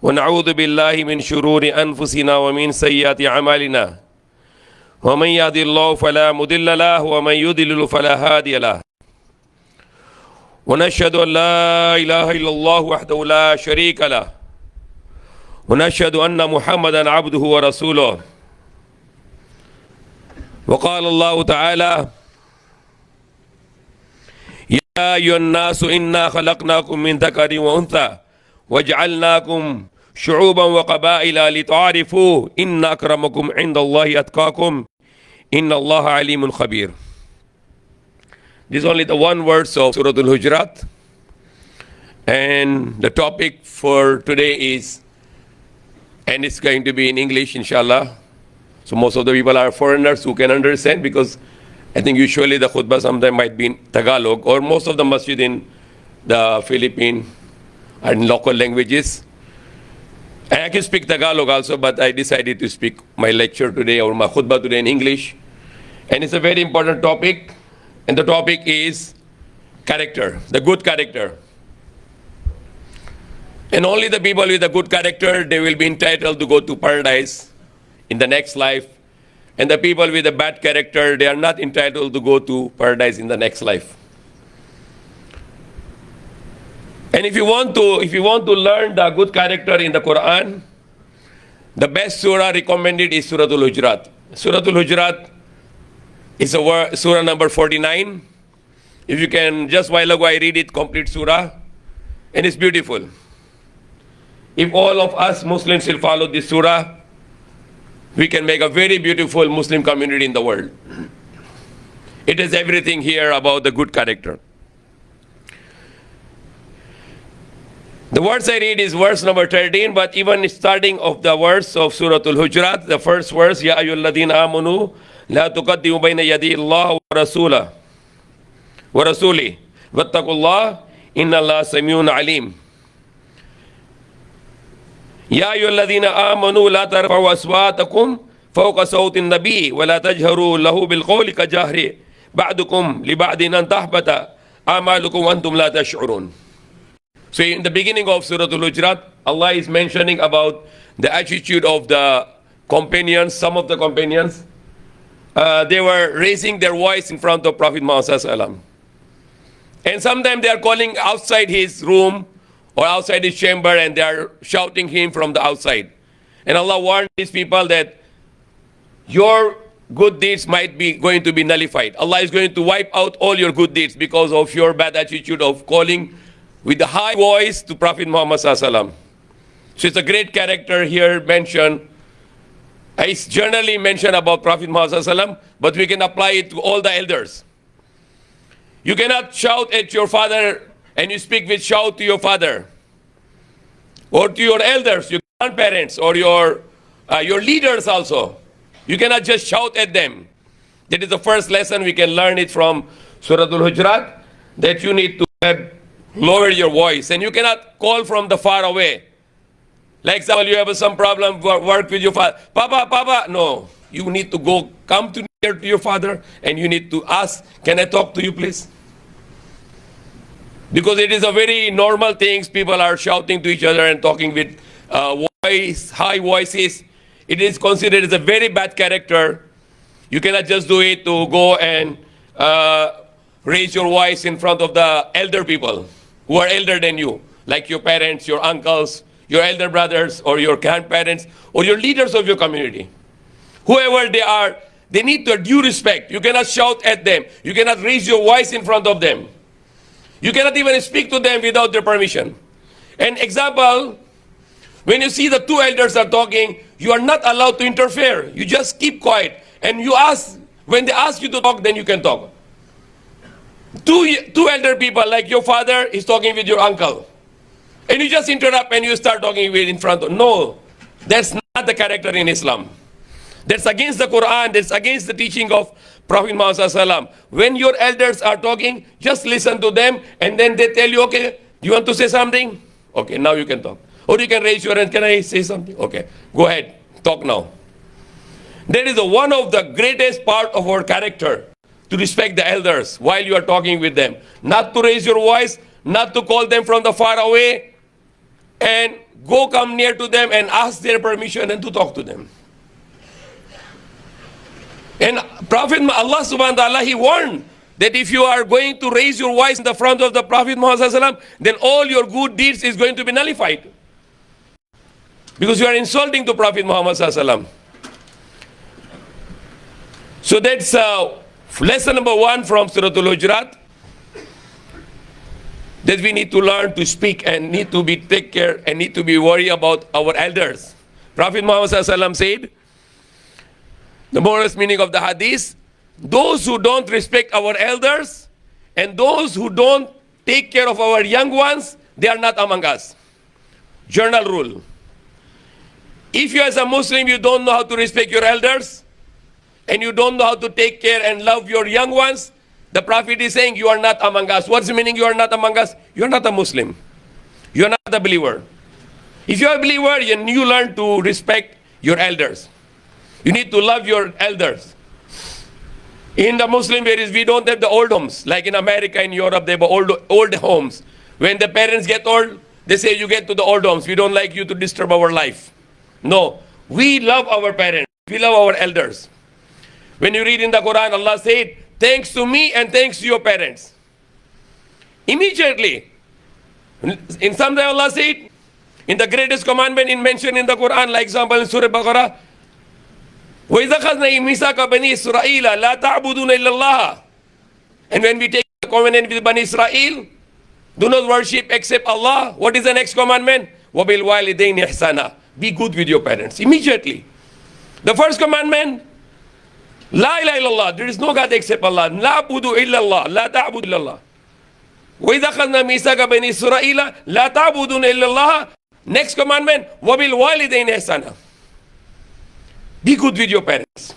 ونعوذ بالله من شرور أنفسنا ومن سيئات أعمالنا ومن يهد الله فلا مضل له ومن يضلل فلا هادي له ونشهد أن لا إله إلا الله وحده لا شريك له ونشهد أن محمدا عبده ورسوله وقال الله تعالى يا أيها الناس إنا خلقناكم من ذكر وأنثى وجعلناكم شعوبا وقبائل لتعارفوا إن أكرمكم عند الله أتقاكم إن الله عليم خبير. This is only the one verse of Surah Al-Hujurat, and the topic for today is, and it's going to be in English inshallah, so most of the people are foreigners who can understand, because I think usually the khutbah sometimes might be in Tagalog, or most of the masjid in the Philippines are in local languages. And I can speak Tagalog also, but I decided to speak my lecture today or my khutbah today in English. And it's a very important topic, and the topic is character, the good character. And only the people with a good character, they will be entitled to go to paradise in the next life. And the people with a bad character, they are not entitled to go to paradise in the next life. And if you want to learn the good character in the Quran, the best surah recommended is Surah Al-Hujurat. Surah Al-Hujurat is surah number 49. If you can, just while ago I read it, complete surah, and it's beautiful. If all of us Muslims will follow this surah, we can make a very beautiful Muslim community in the world. It is everything here about the good character. The words I read is verse number 13, but even starting of the verse of Surah Al-Hujurat, the first verse, Ya ayyuhalladhina amanu la tuqaddimu bayna yadi Allah wa rasuli wattaqullah inna Allah samiun alim. Ya ayyuhalladhina amanu la tarfa'u aswatakum fawqa sawti an-nabi wa la tajharu lahu bil qawli ka jahri ba'dukum li ba'din an tahbata a'malukum wa antum la tash'urun. So in the beginning of Surah Al-Hujurat, Allah is mentioning about the attitude of the companions, some of the companions. They were raising their voice in front of Prophet Muhammad Sallallahu Alaihi Wasallam. And sometimes they are calling outside his room or outside his chamber, and they are shouting him from the outside. And Allah warned these people that your good deeds might be going to be nullified. Allah is going to wipe out all your good deeds because of your bad attitude of calling with the high voice to Prophet Muhammad Sallallahu Alaihi Wasallam. So it's a great character here mentioned. It's generally mentioned about Prophet Muhammad Sallallahu Alaihi Wasallam, but we can apply it to all the elders. You cannot shout at your father and you speak with shout to your father, or to your elders, your grandparents, or your leaders also. You cannot just shout at them. That is the first lesson we can learn it from Surah Al-Hujurat, that you need to lower your voice, and you cannot call from the far away. Like example, you have some problem, work with your father, Papa, no. You need to come to near to your father, and you need to ask, can I talk to you please? Because it is a very normal thing, people are shouting to each other and talking with high voices. It is considered as a very bad character. You cannot just do it to go and raise your voice in front of the elder people who are elder than you, like your parents, your uncles, your elder brothers, or your grandparents, or your leaders of your community. Whoever they are, they need to due respect. You cannot shout at them. You cannot raise your voice in front of them. You cannot even speak to them without their permission. An example, when you see the two elders are talking, you are not allowed to interfere. You just keep quiet. And you ask, when they ask you to talk, then you can talk. Two elder people, like your father is talking with your uncle, and you just interrupt and you start talking with in front of. No, that's not the character in Islam. That's against the Quran. That's against the teaching of Prophet Muhammad Sallallahu Alaihi Wasallam. When your elders are talking, just listen to them, and then they tell you, okay, do you want to say something? Okay, now you can talk. Or you can raise your hand, can I say something? Okay, go ahead, talk now. That is one of the greatest part of our character, to respect the elders while you are talking with them. Not to raise your voice, not to call them from the far away. and come near to them and ask their permission and to talk to them. And Prophet Allah subhanahu wa ta'ala, he warned that if you are going to raise your voice in the front of the Prophet Muhammad sallallahu alaihi wasallam, then all your good deeds is going to be nullified. Because you are insulting to Prophet Muhammad sallallahu alaihi wasallam. So that's lesson number 1 from Surah Al-Hujurat, that we need to learn to speak and need to be take care and need to be worried about our elders. Prophet Muhammad sallallahu alaihi wasallam said, the moral meaning of the hadith, those who don't respect our elders and those who don't take care of our young ones, they are not among us. Journal rule. If you as a Muslim, you don't know how to respect your elders and you don't know how to take care and love your young ones, the Prophet is saying you are not among us. What's the meaning you are not among us? You are not a Muslim. You are not a believer. If you are a believer, you learn to respect your elders. You need to love your elders. In the Muslim areas, we don't have the old homes. Like in America, in Europe, they have old homes. When the parents get old, they say you get to the old homes. We don't like you to disturb our life. No, we love our parents. We love our elders. When you read in the Quran, Allah said, thanks to me and thanks to your parents. Immediately. In some time Allah said, in the greatest commandment mentioned in the Quran, like example in Surah Baqarah, وَإِذَا خَذْنَا مِيثَاقَ بَنِي إِسْرَائِيلَ لَا تَعْبُدُونَ إِلَّا اللَّهَ. And when we take the covenant with Bani Israel, do not worship except Allah. What is the next commandment? وَبِالْوَالِدَيْنِ إِحْسَانًا. Be good with your parents. Immediately. The first commandment, La ilaha illallah. There is no God except Allah. La budu illallah. La ta'budu illallah. وَإِذَا خَذْنَا مِيثَاقَ بَنِي إِسْرَائِيلَ لَا تَعْبُدُونَ إِلَّا اللَّهَ. Next commandment, وَبِالْوَالِدَيْنِ إِحْسَانًا. Be good with your parents.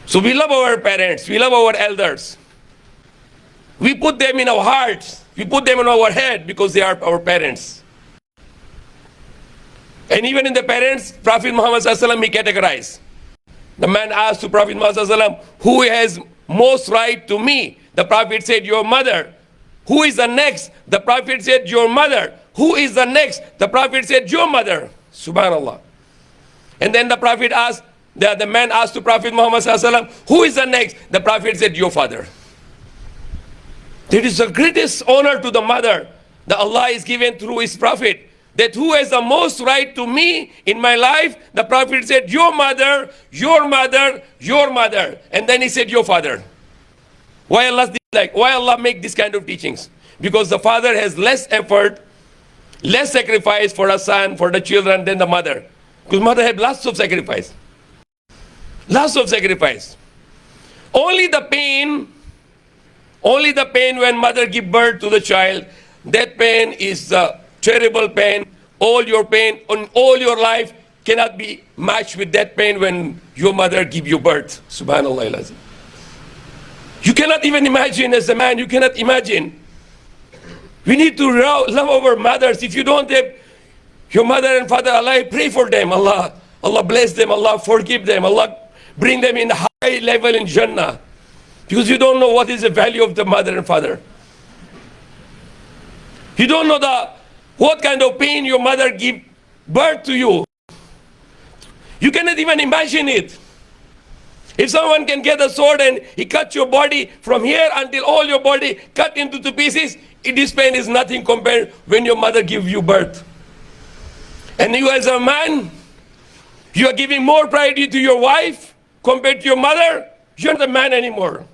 So we love our parents. We love our elders. We put them in our hearts. We put them in our head because they are our parents. And even in the parents, Prophet Muhammad sallallahu alaihi wasallam, he categorized. The man asked to Prophet Muhammad sallallahu alaihi wasallam, who has most right to me? The Prophet said, your mother. Who is the next? The Prophet said, your mother. Who is the next? The Prophet said, your mother. Subhanallah. And then the Prophet asked, the man asked to Prophet Muhammad sallallahu alaihi wasallam, who is the next? The Prophet said, your father. There is the greatest honor to the mother that Allah is given through his Prophet. That who has the most right to me in my life? The Prophet said, your mother, your mother, your mother. And then he said, your father. Why Allah make this kind of teachings? Because the father has less effort, less sacrifice for a son, for the children than the mother. Because mother had lots of sacrifice. Lots of sacrifice. Only the pain when mother give birth to the child, that pain is a terrible pain. All your pain on all your life cannot be matched with that pain when your mother give you birth. Subhanallah. You cannot even imagine as a man, you cannot imagine. We need to love our mothers. If you don't have your mother and father alive, pray for them. Allah bless them. Allah forgive them. Allah bring them in high level in Jannah. Because you don't know what is the value of the mother and father. You don't know what kind of pain your mother give birth to you. You cannot even imagine it. If someone can get a sword and he cut your body from here until all your body cut into two pieces, this pain is nothing compared when your mother give you birth. And you as a man, you are giving more priority to your wife compared to your mother, you're not a man anymore.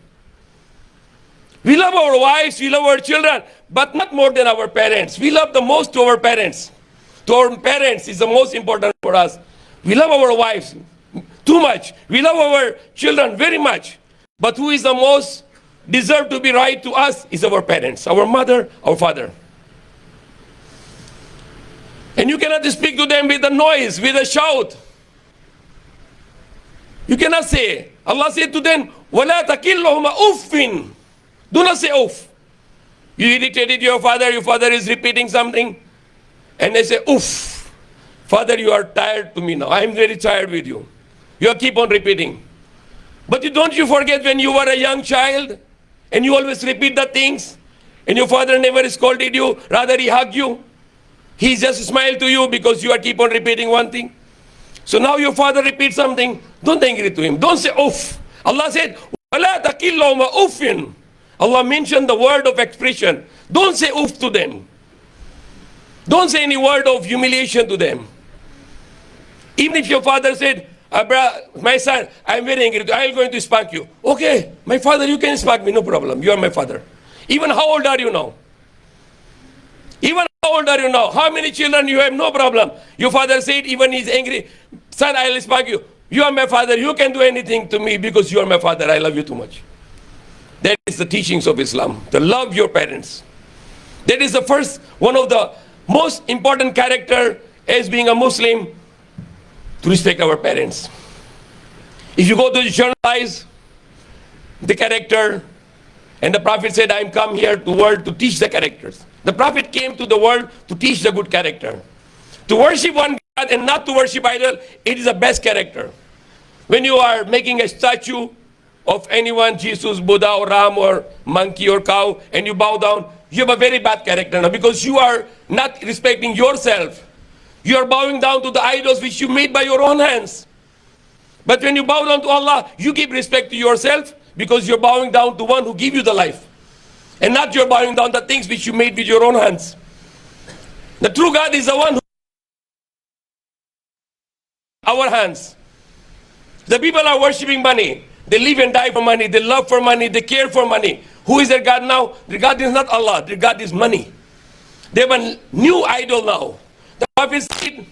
We love our wives, we love our children, but not more than our parents. We love the most to our parents. To our parents is the most important for us. We love our wives too much. We love our children very much. But who is the most deserve to be right to us is our parents, our mother, our father. And you cannot speak to them with a noise, with a shout. You cannot say. Allah said to them, وَلَا تَكِلُّهُمَا أُفٍّ. Do not say oof. You irritated your father is repeating something, and they say, oof. Father, you are tired to me now. I am very tired with you. You keep on repeating. But don't you forget when you were a young child, and you always repeat the things, and your father never scolded you, rather he hugged you. He just smiled to you because you are keep on repeating one thing. So now your father repeats something, don't angry to him. Don't say oof. Allah said, وَلَا تَقِلَّهُمَا أُفٍّ. Allah mentioned the word of expression. Don't say oof to them. Don't say any word of humiliation to them. Even if your father said, my son, I'm very angry, I'm going to spank you. Okay, my father, you can spank me, no problem. You are my father. Even how old are you now? Even how old are you now? How many children you have? No problem. Your father said, even he's angry, son, I'll spank you. You are my father. You can do anything to me because you are my father. I love you too much. That is the teachings of Islam. To love your parents. That is the first, one of the most important character as being a Muslim, to respect our parents. If you go to journalize the character, and the Prophet said, I am come here to the world to teach the characters. The Prophet came to the world to teach the good character. To worship one God and not to worship idol, it is the best character. When you are making a statue of anyone, Jesus, Buddha, or Ram, or monkey, or cow, and you bow down, you have a very bad character now, because you are not respecting yourself. You are bowing down to the idols which you made by your own hands. But when you bow down to Allah, you give respect to yourself, because you're bowing down to one who gave you the life. And not you're bowing down the things which you made with your own hands. The true God is the one who our hands. The people are worshipping money. They live and die for money. They love for money. They care for money. Who is their God now? Their God is not Allah. Their God is money. They have a new idol now. The Prophet said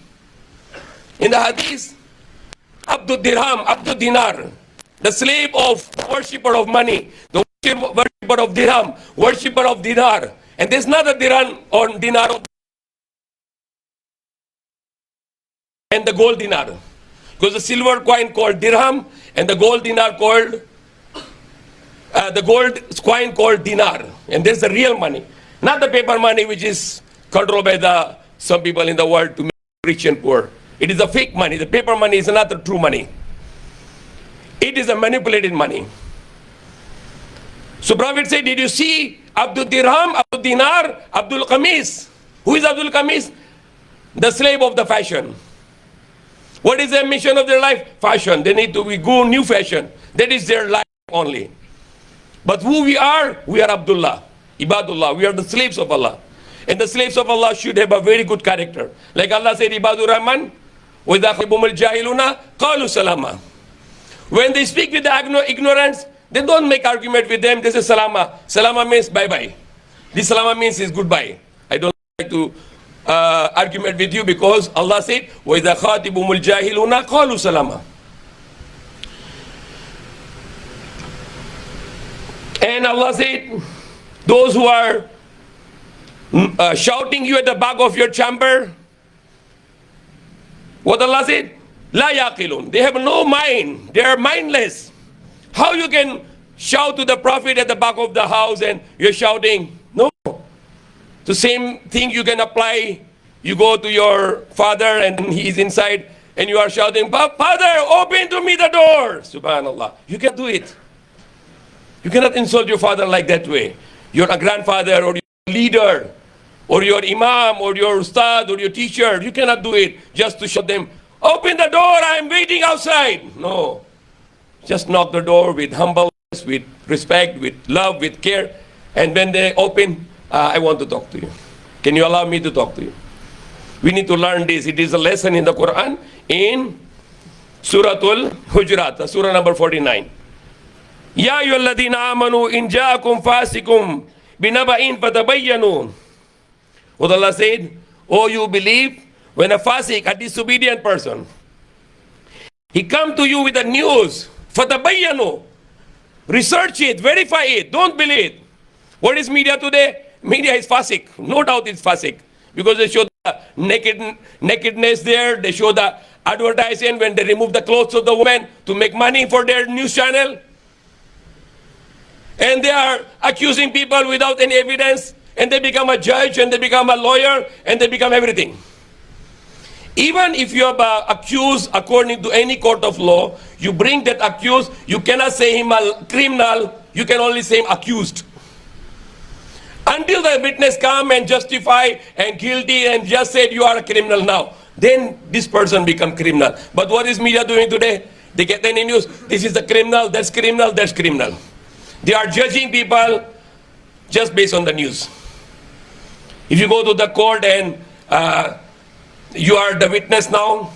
in the Hadith, Abdul Dirham, Abdul Dinar, the slave of worshipper of money, the worshipper of Dirham, worshipper of Dinar. And there's not a Dirham or Dinar and the gold dinar. Because the silver coin called Dirham and the gold dinar called, the gold coin called Dinar. And there's the real money. Not the paper money which is controlled by some people in the world to make rich and poor. It is a fake money. The paper money is not the true money. It is a manipulated money. So Prophet said, did you see Abdul Dirham, Abdul Dinar, Abdul Qamis? Who is Abdul Qamis? The slave of the fashion. What is the mission of their life? Fashion. They need to go new fashion. That is their life only. But who we are Abdullah, Ibadullah. We are the slaves of Allah. And the slaves of Allah should have a very good character. Like Allah said, Ibadur Rahman, وَإِذَا خَيْبُمُ الْجَاهِلُونَ قَالُوا سَلَامًا. When they speak with the ignorance, they don't make argument with them. They say salama. Salama means bye-bye. This salama means is goodbye. I don't like to argument with you, because Allah said, وَإِذَا خَاطِبُهُمُ الْجَاهِلُونَ قَالُوا سَلَامًا. And Allah said, those who are shouting you at the back of your chamber, what Allah said? La yaqilun. They have no mind. They are mindless. How you can shout to the Prophet at the back of the house and you're shouting? No. The same thing you can apply. You go to your father and he's inside and you are shouting, Father, open to me the door. Subhanallah. You can do it. You cannot insult your father like that way. You're a grandfather or your leader or your imam or your ustad or your teacher. You cannot do it just to shout them, open the door, I'm waiting outside. No. Just knock the door with humbleness, with respect, with love, with care. And when they open, I want to talk to you. Can you allow me to talk to you? We need to learn this. It is a lesson in the Quran in Suratul Hujurat, surah number 49. Ya ayyuhalladhina amanu in ja'akum fasikum binaba'in fatabayyanu. What Allah said, oh, you believe, when a fasik, a disobedient person, he come to you with the news, fatabayyanu, research it, verify it, don't believe it. What is media today? Media is fasik. No doubt it's fasik. Because they show the nakedness there, they show the advertisement when they remove the clothes of the woman to make money for their news channel. And they are accusing people without any evidence, and they become a judge, and they become a lawyer, and they become everything. Even if you are accused according to any court of law, you bring that accused, you cannot say him a criminal, you can only say him accused. Until the witness come and justify and guilty and just said you are a criminal now, then this person become criminal. But what is media doing today? They get any news, this is the criminal, that's criminal, that's criminal. They are judging people just based on the news. If you go to the court and you are the witness now,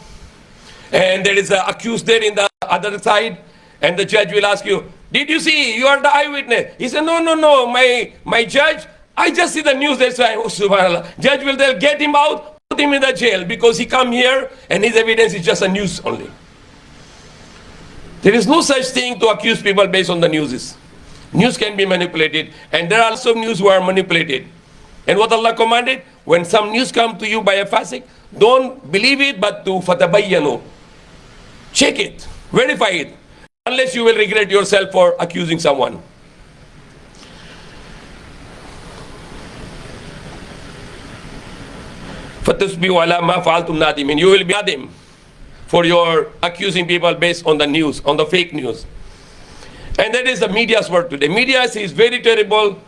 and there is an accused there in the other side, and the judge will ask you, did you see, you are the eyewitness? He said, no, my judge, I just see the news, that's why, oh, subhanAllah. Judge will then get him out, put him in the jail, because he come here and his evidence is just a news only. There is no such thing to accuse people based on the news. News can be manipulated, and there are also news who are manipulated. And what Allah commanded, when some news come to you by a fasik, don't believe it, but to fatabayyanu. Check it, verify it, unless you will regret yourself for accusing someone. فَتُسْبِحُ عَلَى مَا فَعَلْتُمْ نَادِمِينَ. You will be nadim for your accusing people based on the news, on the fake news. And that is the media's work today. Media is very terrible.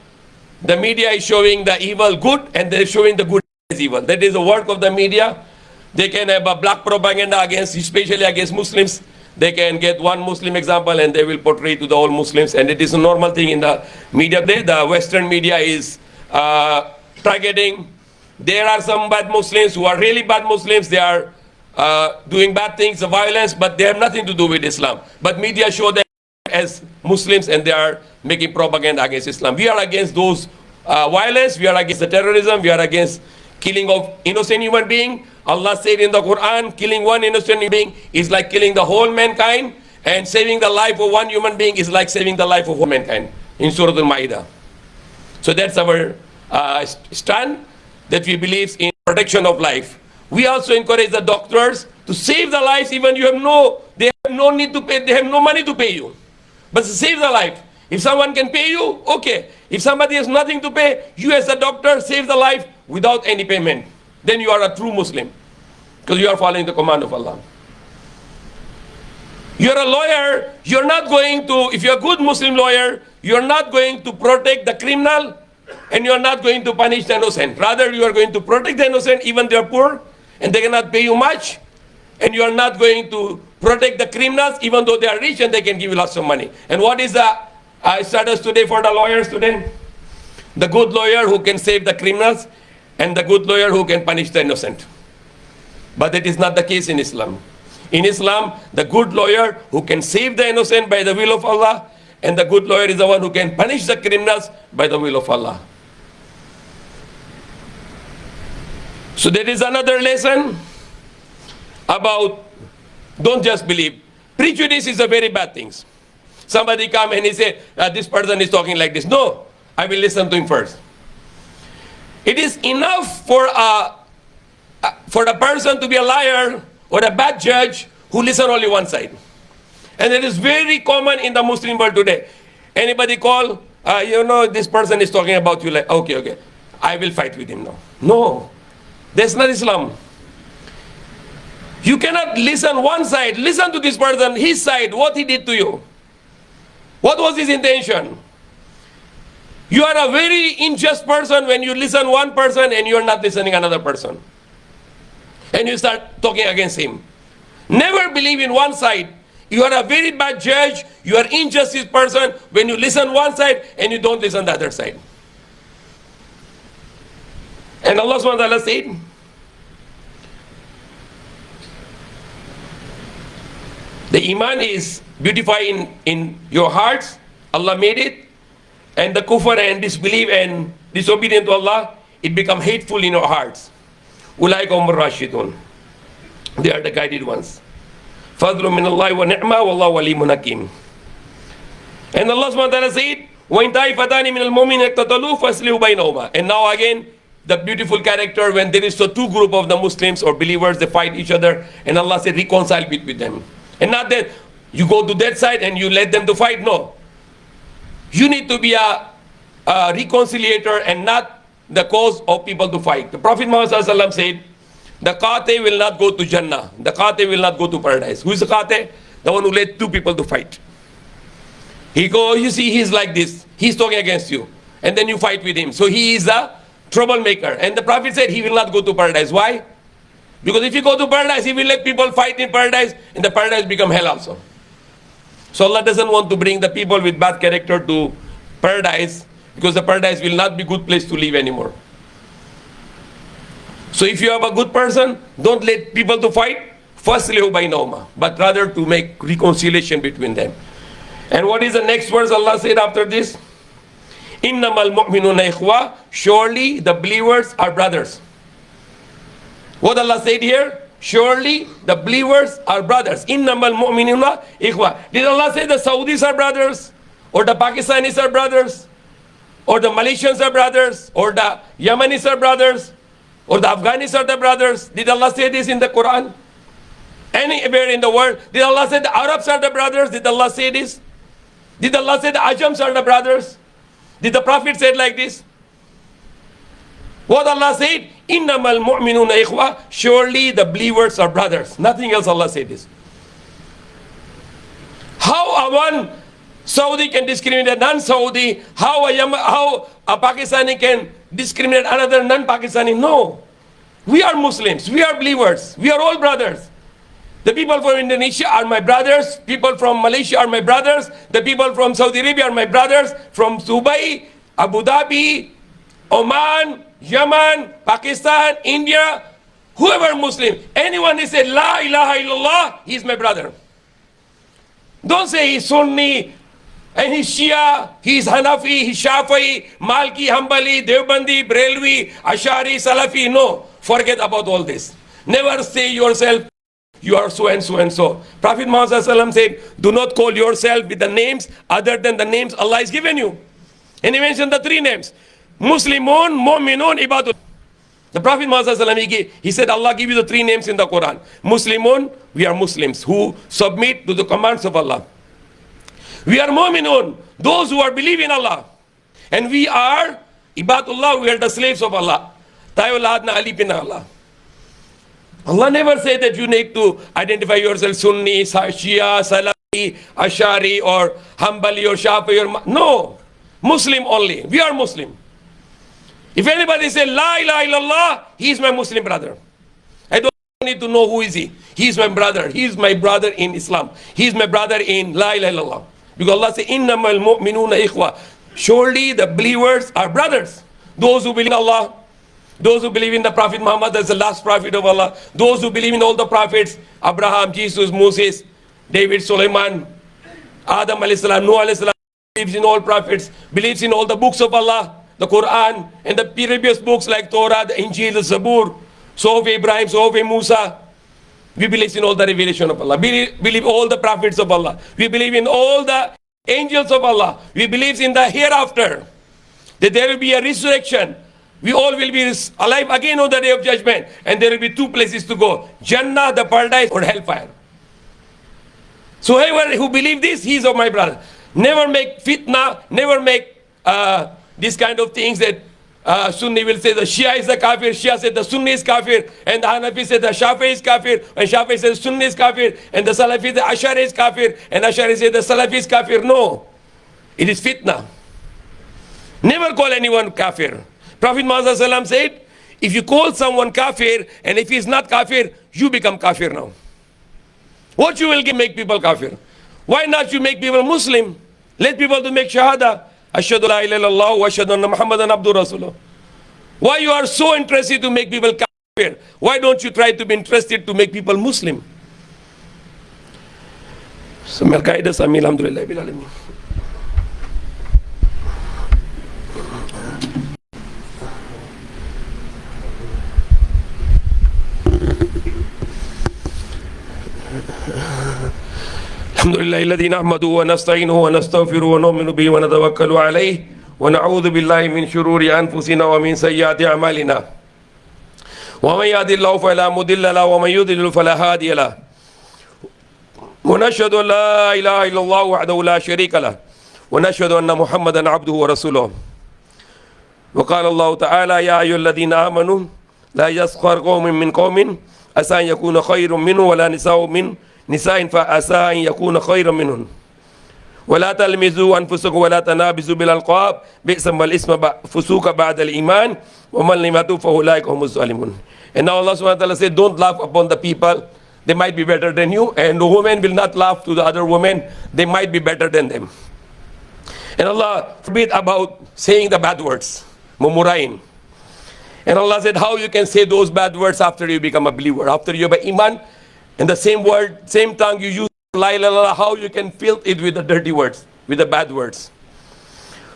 The media is showing the evil good, and they're showing the good as evil. That is the work of the media. They can have a black propaganda against, especially against Muslims. They can get one Muslim example and they will portray to the whole Muslims. And it is a normal thing in the media today. The Western media is targeting. There are some bad Muslims who are really bad Muslims. They are doing bad things, violence, but they have nothing to do with Islam. But media show them as Muslims and they are making propaganda against Islam. We are against those violence. We are against the terrorism. We are against killing of innocent human being. Allah said in the Quran, killing one innocent being is like killing the whole mankind, and saving the life of one human being is like saving the life of whole mankind in Surah Al-Ma'idah. So that's our stand, that we believe in protection of life. We also encourage the doctors to save the lives, even they have no need to pay, they have no money to pay you. But to save the life. If someone can pay you, okay. If somebody has nothing to pay, you as a doctor save the life without any payment. Then you are a true Muslim, because you are following the command of Allah. You're a lawyer, you're not going to, if you're a good Muslim lawyer, you're not going to protect the criminal, and you're not going to punish the innocent. Rather, you are going to protect the innocent, even they're poor, and they cannot pay you much. And you are not going to protect the criminals, even though they are rich and they can give you lots of money. And what is the status today for the lawyers today? The good lawyer who can save the criminals, and the good lawyer who can punish the innocent. But that is not the case in Islam. In Islam, the good lawyer who can save the innocent by the will of Allah, and the good lawyer is the one who can punish the criminals by the will of Allah. So there is another lesson about don't just believe. Prejudice is a very bad thing. Somebody come and he say, this person is talking like this. No, I will listen to him first. It is enough for the person to be a liar or a bad judge who listen only one side. And it is very common in the Muslim world today. Anybody call, this person is talking about you, like, okay, I will fight with him now. No, that's not Islam. You cannot listen one side. Listen to this person, his side, what he did to you. What was his intention? You are a very unjust person when you listen one person and you are not listening another person. And you start talking against him. Never believe in one side. You are a very bad judge. You are injustice person when you listen one side and you don't listen the other side. And Allah subhanahu wa ta'ala said, the iman is beautified in your hearts. Allah made it. And the kufr and disbelief and disobedience to Allah, it become hateful in your hearts. Ulaika humur rashidun. They are the guided ones. Fadlu min Allah wa ni'ma wallahu alimun hakim. And Allah subhanahu wa ta'ala said, وَإِن طَائِفَتَانِ مِنَ الْمُؤْمِنِينَ اقْتَتَلُوا فَأَصْلِحُوا بَيْنَهُمَا. And now again, the beautiful character when there is so two group of the Muslims or believers, they fight each other, and Allah said, reconcile with them. And not that you go to that side and you let them to fight. No. You need to be a reconciliator and not the cause of people to fight. The Prophet Muhammad ﷺ said, the qati will not go to Jannah. The qati will not go to paradise. Who is the qati? The one who led two people to fight. He goes, you see, he's like this. He's talking against you. and then you fight with him. So he is a troublemaker. And the Prophet said he will not go to paradise. Why? Because if you go to paradise, he will let people fight in paradise, and the paradise become hell also. So Allah doesn't want to bring the people with bad character to paradise, because the paradise will not be a good place to live anymore. So if you have a good person, don't let people to fight. Firstly, bainahuma, but rather to make reconciliation between them. And what is the next verse Allah said after this? Innamal mu'minuna ikhwa, surely the believers are brothers. What Allah said here? Surely the believers are brothers. Innamal mu'minuna ikhwa. Did Allah say the Saudis are brothers? Or the Pakistanis are brothers? Or the Malaysians are brothers? Or the Yemenis are brothers? Or the Afghanis are the brothers? Did Allah say this in the Quran? Anywhere in the world? Did Allah say the Arabs are the brothers? Did Allah say this? Did Allah say the Ajams are the brothers? Did the Prophet say it like this? What Allah said? Innamal mu'minuna ikhwa. Surely the believers are brothers. Nothing else Allah said this. How one Saudi can discriminate a non-Saudi? How a Pakistani can discriminate another non-Pakistani? No. We are Muslims. We are believers. We are all brothers. The people from Indonesia are my brothers. People from Malaysia are my brothers. The people from Saudi Arabia are my brothers. From Dubai, Abu Dhabi, Oman, Yemen, Pakistan, India, whoever Muslim, anyone who said La ilaha illallah, he's my brother. Don't say he's Sunni, and he's Shia, he's Hanafi, he's Shafi'i, Malki, Hanbali, Devbandi, Brelwi, Ashari, Salafi. No, forget about all this. Never say yourself, you are so and so and so. Prophet Muhammad said, do not call yourself with the names other than the names Allah has given you. And he mentioned the three names. Muslimun, Mu'minun, Ibadun. The Prophet Muhammad he said, Allah give you the three names in the Quran. Muslimun, we are Muslims who submit to the commands of Allah. We are Mu'minun, those who are believing in Allah. And we are Ibadullah, we are the slaves of Allah. Tayyuladna Ali bin Allah. Allah never said that you need to identify yourself Sunni, Shia, Salafi, Ashari, or Hanbali, or Shafi, or no. Muslim only. We are Muslim. If anybody says La ilaha illallah, he is my Muslim brother. I don't need to know who is he. He is my brother. He is my brother in Islam. He is my brother in La ilaha illallah. Because Allah says, Innamal mu'minuna ikhwa. Surely the believers are brothers. Those who believe in Allah, those who believe in the Prophet Muhammad as the last prophet of Allah, those who believe in all the prophets, Abraham, Jesus, Moses, David, Solomon, Adam alayhi salam, Noah alayhi salam, believes in all prophets, believes in all the books of Allah, the Quran, and the previous books like Torah, the Injil, the Zabur, Sohuf Ibrahim, Sohuf Musa. We believe in all the revelation of Allah. We believe all the prophets of Allah. We believe in all the angels of Allah. We believe in the hereafter, that there will be a resurrection. We all will be alive again on the day of judgment. And there will be two places to go. Jannah, the paradise, or hellfire. So whoever who believes this, he is of my brother. Never make fitna, never make these kind of things that Sunni will say the Shia is the kafir, Shia said the Sunni is kafir, and the Hanafi said the Shafi is kafir, and Shafi said the Sunni is kafir, and the Salafi the Ashari is kafir, and Ashari said the Salafi is kafir. No. It is fitna. Never call anyone kafir. Prophet Muhammad said, if you call someone kafir, and if he is not kafir, you become kafir now. What you will make people kafir? Why not you make people Muslim? Let people to make shahada. Ashhadu la ilaha illallah wa ashhadu anna Muhammadan abdur rasulullah. Why you are so interested to make people kafir? Why don't you try to be interested to make people Muslim? So, Al-Qaeda Sami, alhamdulillah, bil alamin. الحمد لله الذي نحمده ونستعينه ونستغفره ونؤمن به ونتوكل عليه ونعوذ بالله من شرور أنفسنا ومن سيئات أعمالنا ومن يهد الله فلا مضل له ومن يضلل فلا هادي له ونشهد أن لا إله إلا الله وحده لا شريك له ونشهد أن محمدا عبده ورسوله وقال الله تعالى يا أيها الذين آمنوا لا يسخر قوم من قوم عسى أن يكون خير منه ولا نساء من نساء فعسى أن يكون خيرا منهن ولا تلمزوا أنفسكم ولا تنابزوا بالألقاب بئس ما الاسم فسوق بعد الإيمان ومن لم يتوب فأولئك هم الظالمون. And now Allah subhanahu wa ta'ala said, don't laugh upon the people, they might be better than you, and the women will not laugh to the other women, they might be better than them. And Allah forbid about saying the bad words, mumurain. And Allah said, how you can say those bad words after you become a believer, after you have iman, and the same word, same tongue you use, la ilaha illallah, how you can fill it with the dirty words, with the bad words.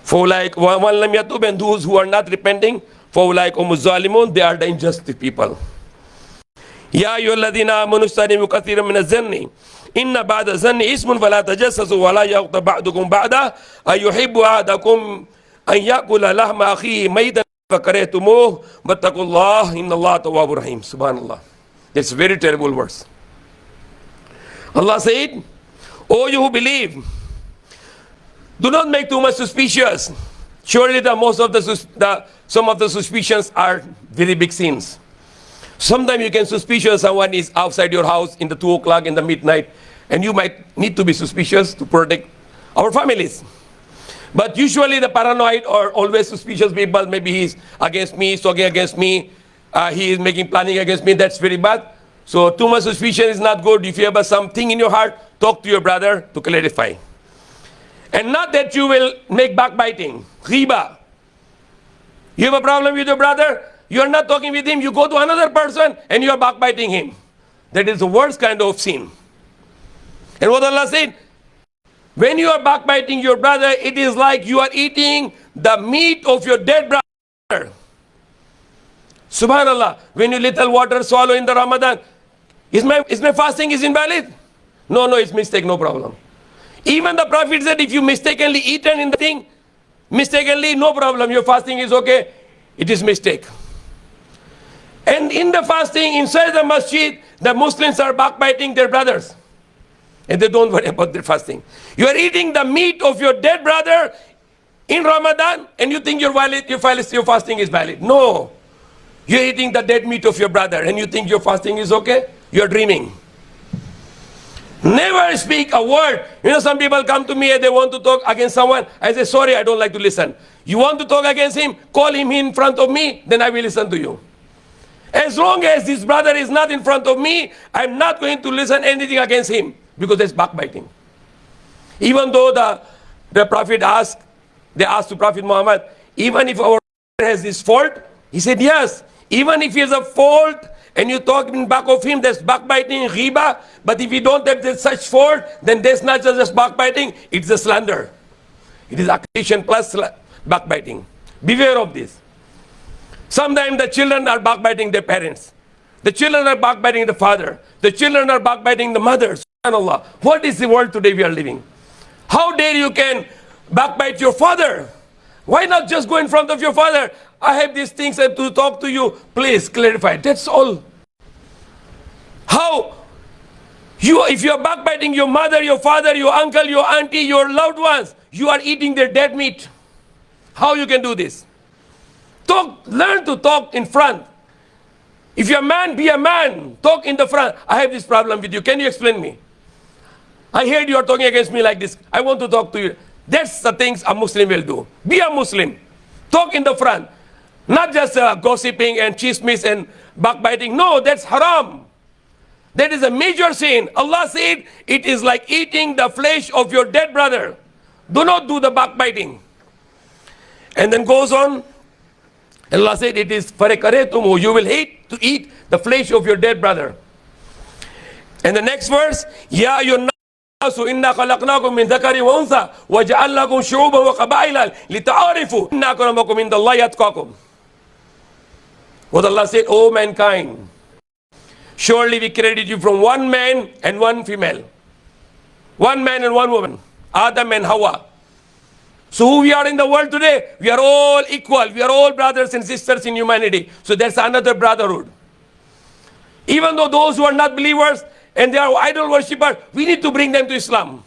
For like one lam yatub, and those who are not repenting, for like zalimun, they are the unjust people. Ya ayyuhalladhina amanu istanibu kathiran min az-zanni inna ba'da zanni ismun fala tajassasu wa la yaghtab ba'dukum ba'da ayuhibbu ahadakum an yakula lahma akhihi maytan fakarihtumuh wattaqullah innallaha tawwabur rahim. Subhanallah. That's very terrible words. Allah said, "O you who believe, do not make too much suspicious. Surely some of the suspicions are very big sins." Sometimes you can suspicious someone is outside your house in the 2 o'clock in the midnight, and you might need to be suspicious to protect our families. But usually the paranoid or always suspicious people, maybe he's against me, he's talking against me, he is making planning against me, that's very bad. So too much suspicion is not good. If you have something in your heart, talk to your brother to clarify. And not that you will make backbiting, riba. You have a problem with your brother, you are not talking with him, you go to another person and you are backbiting him. That is the worst kind of sin. And what Allah said, when you are backbiting your brother, it is like you are eating the meat of your dead brother. Subhanallah, when you little water swallow in the Ramadan, is my fasting is invalid? No, it's mistake, no problem. Even the Prophet said, if you mistakenly eaten in the thing, mistakenly, no problem, your fasting is okay, it is mistake. And in the fasting, inside the masjid, the Muslims are backbiting their brothers. And they don't worry about their fasting. You are eating the meat of your dead brother in Ramadan, and you think your fasting is valid. No. You are eating the dead meat of your brother, and you think your fasting is okay? You are dreaming. Never speak a word. You know, some people come to me and they want to talk against someone. I say, sorry, I don't like to listen. You want to talk against him? Call him in front of me, then I will listen to you. As long as this brother is not in front of me, I'm not going to listen anything against him, because that's backbiting. Even though the Prophet they asked to Prophet Muhammad, even if our brother has this fault, he said, yes, even if he has a fault, and you talk in back of him, that's backbiting, riba. But if you don't have such fault, then that's not just backbiting, it's a slander. It is accusation plus backbiting. Beware of this. Sometimes the children are backbiting their parents. The children are backbiting the father. The children are backbiting the mother. Subhanallah. What is the world today we are living? How dare you can backbite your father? Why not just go in front of your father? I have these things to talk to you. Please clarify. That's all. How? If you are backbiting your mother, your father, your uncle, your auntie, your loved ones, you are eating their dead meat. How you can do this? Learn to talk in front. If you're a man, be a man. Talk in the front. I have this problem with you. Can you explain me? I heard you are talking against me like this. I want to talk to you. That's the things a Muslim will do. Be a Muslim. Talk in the front. Not just gossiping and chismis and backbiting. No, that's haram. That is a major sin. Allah said it is like eating the flesh of your dead brother. Do not do the backbiting. And then goes on. Allah said it is farekaretumu. You will hate to eat the flesh of your dead brother. And the next verse, Ya ayyuhan nasu inna khalaqnakum min dhakarin wa untha wa ja'alnakum shu'uban wa qaba'ila lita'arifu inna akramakum indallahi atqakum. What Allah said, O mankind, surely we created you from one man and one female. One man and one woman. Adam and Hawa. So who we are in the world today? We are all equal. We are all brothers and sisters in humanity. So that's another brotherhood. Even though those who are not believers and they are idol worshippers, we need to bring them to Islam.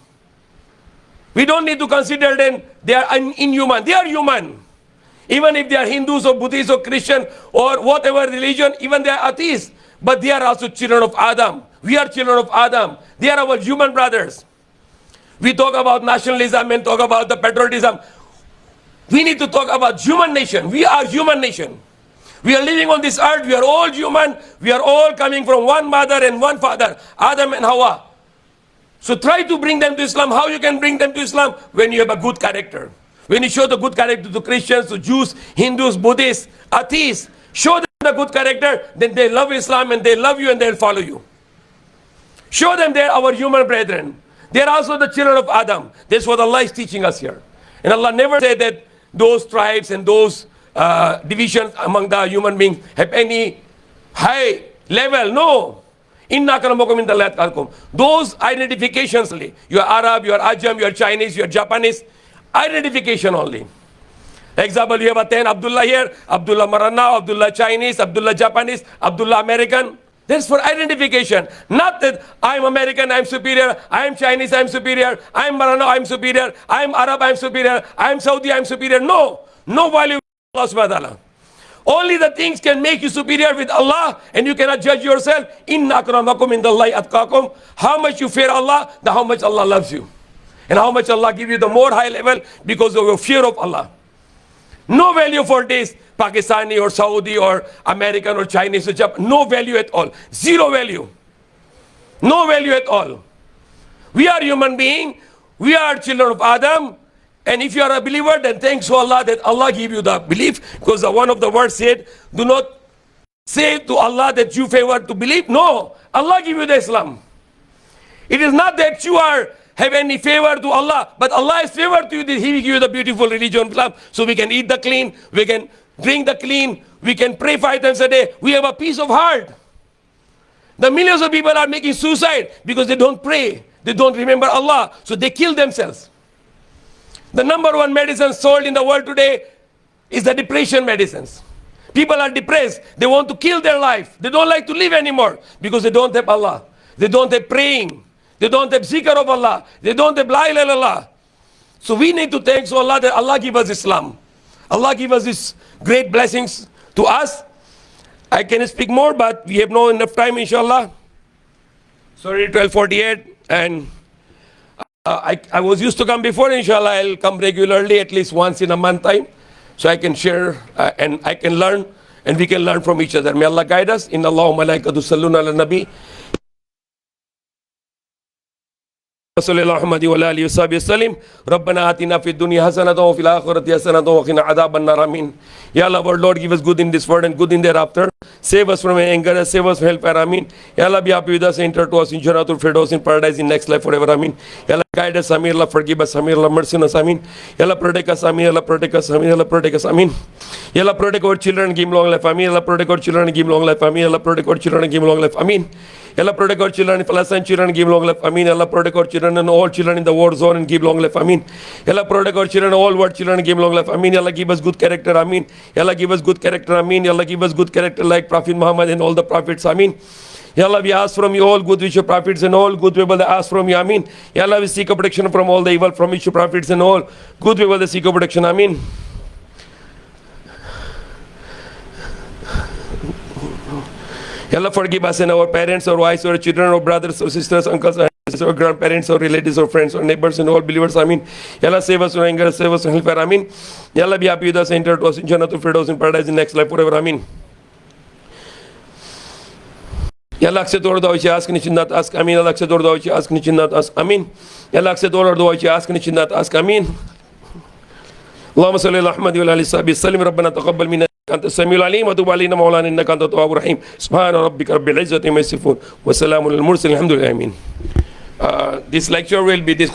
We don't need to consider them they are inhuman. They are human. Even if they are Hindus or Buddhists or Christian or whatever religion, even they are atheists. But they are also children of Adam. We are children of Adam. They are our human brothers. We talk about nationalism and talk about the patriotism. We need to talk about human nation. We are human nation. We are living on this earth. We are all human. We are all coming from one mother and one father, Adam and Hawa. So try to bring them to Islam. How you can bring them to Islam? When you have a good character. When you show the good character to Christians, to Jews, Hindus, Buddhists, atheists, show them the good character, then they love Islam and they love you and they'll follow you. Show them they're our human brethren. They're also the children of Adam. That's what Allah is teaching us here. And Allah never said that those tribes and those divisions among the human beings have any high level. No. Inna akramakum indallahi atqakum. Those identifications only. You are Arab, you are Ajam, you are Chinese, you are Japanese. Identification only. Example, you have a 10 Abdullah here, Abdullah Marana, Abdullah Chinese, Abdullah Japanese, Abdullah American. That's for identification. Not that I'm American, I'm superior, I'm Chinese, I'm superior, I'm Marana, I'm superior, I'm Arab, I'm superior, I'm Saudi, I'm superior. No. No value with Allah subhanahu wa ta'ala. Only the things can make you superior with Allah, and you cannot judge yourself. Inna akramakum indallahi atqakum. How much you fear Allah, how much Allah loves you. And how much Allah give you the more high level because of your fear of Allah. No value for this Pakistani or Saudi or American or Chinese or Japanese. No value at all. Zero value. No value at all. We are human beings. We are children of Adam. And if you are a believer, then thanks to Allah that Allah give you the belief. Because one of the words said, do not say to Allah that you favor to believe. No. Allah give you the Islam. It is not that you have any favor to Allah, but Allah has favor to you that He will give you the beautiful religion of Islam. So we can eat the clean, we can drink the clean, we can pray 5 times a day. We have a peace of heart. The millions of people are making suicide because they don't pray. They don't remember Allah. So they kill themselves. The number one medicine sold in the world today is the depression medicines. People are depressed. They want to kill their life. They don't like to live anymore because they don't have Allah. They don't have praying. They don't have zikr of Allah. They don't have la ilaha illallah. So we need to thank Allah that Allah give us Islam. Allah give us these great blessings to us. I can speak more, but we have not enough time, inshallah. Sorry, 12:48, and I was used to come before. Inshallah, I'll come regularly, at least once in a month time, so I can share and I can learn, and we can learn from each other. May Allah guide us. Inna Allahu malaikatu salluna ala nabi. صلى الله محمد وعلى آله وصحبه وسلم ربنا آتنا في الدنيا حسنة وفي الآخرة حسنة وقنا عذاب النار آمين. Ya Allah, our Lord, give us good in this world and good in thereafter. Save us from anger, save us from hellfire, Ameen. Ya Allah, be happy with us, enter to us in Jannatul Firdaus, in paradise, in next life forever, Ameen. Ya Allah, guide us, Ameen. Allah, forgive us, Ameen. Allah, mercy on us, Ameen. Ya Allah, protect us, Ameen. Allah, protect us, Ameen. Allah, protect us, Ameen. Ya Allah, protect our children and give long life, Ameen. Allah, protect our children and give long life, Ameen. Allah, protect our children and give long life, Ameen. Ya Allah, protect our children, Palestine children, and give long life, Ameen. Allah, protect our children and all children in the war zone and give long life, Ameen. Ya Allah, protect our children, all world children, and give long life, Ameen. Ya Allah, give us good character, Ameen. Ya Allah, give us good character, Ameen. Ya Allah, give us good character like Prophet Muhammad and all the prophets, Ameen. Ya Allah, we ask from you all good which your prophets and all good people that ask from you, Ameen. Ya Allah, we seek a protection from all the evil from which your prophets and all good people that seek a protection, Ameen. Ya Allah, forgive us and our parents, our wives, our children, our brothers, our sisters, uncles, aunts, our grandparents, our relatives, our friends, our neighbors, and all believers. Ameen. Ya Allah, save us from anger, save us from hellfire. Ameen. Ya Allah, be happy with us, enter to us in Jannatul Firdaus, in paradise, in next life forever. Ameen. Ya Allah, accept all the dua ask, and not ask. Ameen. Allah, accept all the dua ask, and not ask. Ameen. Ya Allah, accept all the dua ask, and not ask. Ameen. اللهم صل على محمد وعلى ال وصحبه وسلم ربنا تقبل منا انت السميع العليم وتب علينا مولانا انك انت التواب الرحيم سبحان ربك رب العزه عما يصفون وسلام على المرسلين الحمد لله امين. This lecture will be this